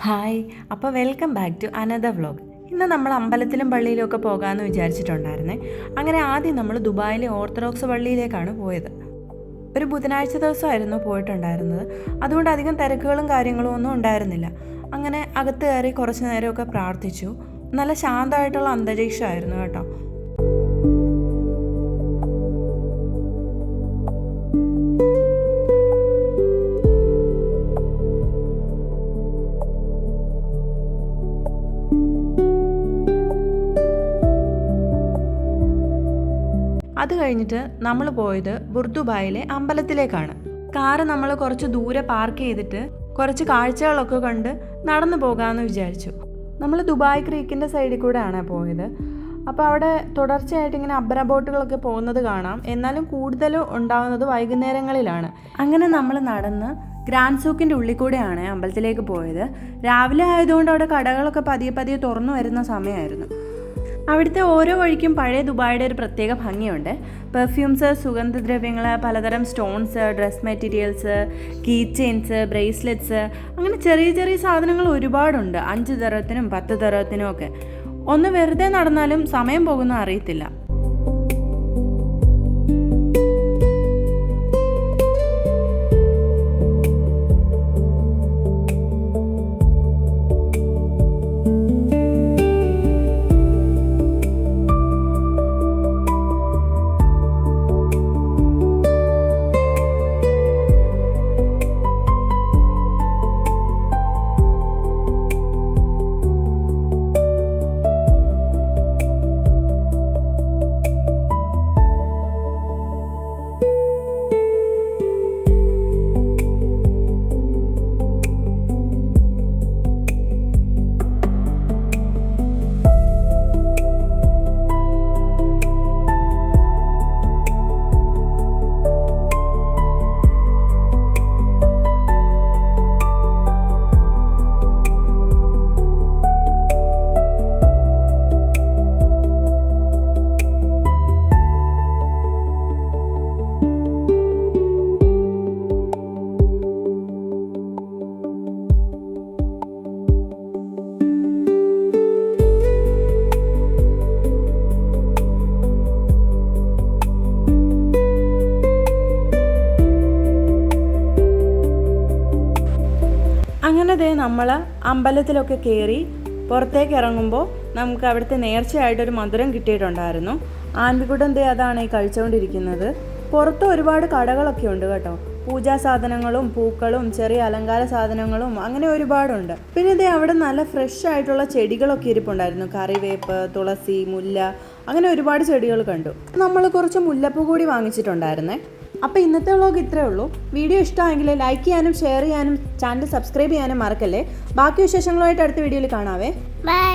Hi, അപ്പോൾ welcome back to another vlog. ഇന്ന് നമ്മൾ അമ്പലത്തിലും പള്ളിയിലും ഒക്കെ പോകാമെന്ന് വിചാരിച്ചിട്ടുണ്ടായിരുന്നേ. അങ്ങനെ ആദ്യം നമ്മൾ ദുബായിലെ ഓർത്തഡോക്സ് പള്ളിയിലേക്കാണ് പോയത്. ഒരു ബുധനാഴ്ച ദിവസമായിരുന്നു പോയിട്ടുണ്ടായിരുന്നത്. അതുകൊണ്ട് അധികം തിരക്കുകളും കാര്യങ്ങളും ഒന്നും ഉണ്ടായിരുന്നില്ല. അങ്ങനെ അകത്ത് കയറി കുറച്ച് നേരമൊക്കെ പ്രാർത്ഥിച്ചു. നല്ല ശാന്തമായിട്ടുള്ള അന്തരീക്ഷമായിരുന്നു കേട്ടോ. അത് കഴിഞ്ഞിട്ട് നമ്മൾ പോയത് ബുർദുബായിലെ അമ്പലത്തിലേക്കാണ്. കാറ് നമ്മൾ കുറച്ച് ദൂരെ പാർക്ക് ചെയ്തിട്ട് കുറച്ച് കാഴ്ചകളൊക്കെ കണ്ട് നടന്നു പോകാമെന്ന് വിചാരിച്ചു. നമ്മൾ ദുബായ് ക്രീക്കിൻ്റെ സൈഡിൽ കൂടെയാണ് പോയത്. അപ്പോൾ അവിടെ തുടർച്ചയായിട്ട് ഇങ്ങനെ അബ്ര ബോട്ടുകളൊക്കെ പോകുന്നത് കാണാം. എന്നാലും കൂടുതലും ഉണ്ടാകുന്നത് വൈകുന്നേരങ്ങളിലാണ്. അങ്ങനെ നമ്മൾ നടന്ന് ഗ്രാൻഡ് സൂക്കിൻ്റെ ഉള്ളിൽ കൂടെയാണ് അമ്പലത്തിലേക്ക് പോയത്. രാവിലെ ആയതുകൊണ്ട് അവിടെ കടകളൊക്കെ പതിയെ പതിയെ തുറന്നു വരുന്ന സമയമായിരുന്നു. അവിടുത്തെ ഓരോ വഴിക്കും പഴയ ദുബായിയുടെ ഒരു പ്രത്യേക ഭംഗിയുണ്ട്. പെർഫ്യൂംസ്, സുഗന്ധദ്രവ്യങ്ങൾ, പലതരം stones, dress materials, key chains, bracelets, അങ്ങനെ ചെറിയ ചെറിയ സാധനങ്ങൾ ഒരുപാടുണ്ട്. 5 ദിറത്തിനും 10 ദിറത്തിനും ഒക്കെ. ഒന്ന് വെറുതെ നടന്നാലും സമയം പോകുന്ന അറിയത്തില്ല. അങ്ങനെ നമ്മൾ അമ്പലത്തിലൊക്കെ കയറി പുറത്തേക്ക് ഇറങ്ങുമ്പോൾ നമുക്ക് അവിടുത്തെ നേർച്ചയായിട്ടൊരു മധുരം കിട്ടിയിട്ടുണ്ടായിരുന്നു. ആൻവിക്കുട്ടൻ അതാണ് ഈ കഴിച്ചുകൊണ്ടിരിക്കുന്നത്. പുറത്ത് ഒരുപാട് കടകളൊക്കെ ഉണ്ട് കേട്ടോ. പൂജാ സാധനങ്ങളും പൂക്കളും ചെറിയ അലങ്കാര സാധനങ്ങളും അങ്ങനെ ഒരുപാടുണ്ട്. പിന്നെ അവിടെ നല്ല ഫ്രഷ് ആയിട്ടുള്ള ചെടികളൊക്കെ ഇരിപ്പുണ്ടായിരുന്നു. കറിവേപ്പ്, തുളസി, മുല്ല, അങ്ങനെ ഒരുപാട് ചെടികൾ കണ്ടു. നമ്മൾ കുറച്ച് മുല്ലപ്പൂ കൂടി വാങ്ങിച്ചിട്ടുണ്ടായിരുന്നേ. അപ്പോൾ ഇന്നത്തെ വ്ലോഗ് ഇത്രയേ ഉള്ളൂ. വീഡിയോ ഇഷ്ടമായെങ്കിൽ ലൈക്ക് ചെയ്യാനും ഷെയർ ചെയ്യാനും ചാനൽ സബ്സ്ക്രൈബ് ചെയ്യാനും മറക്കല്ലേ. ബാക്കി വിശേഷങ്ങളുമായിട്ട് അടുത്ത വീഡിയോയിൽ കാണാവേ. ബൈ.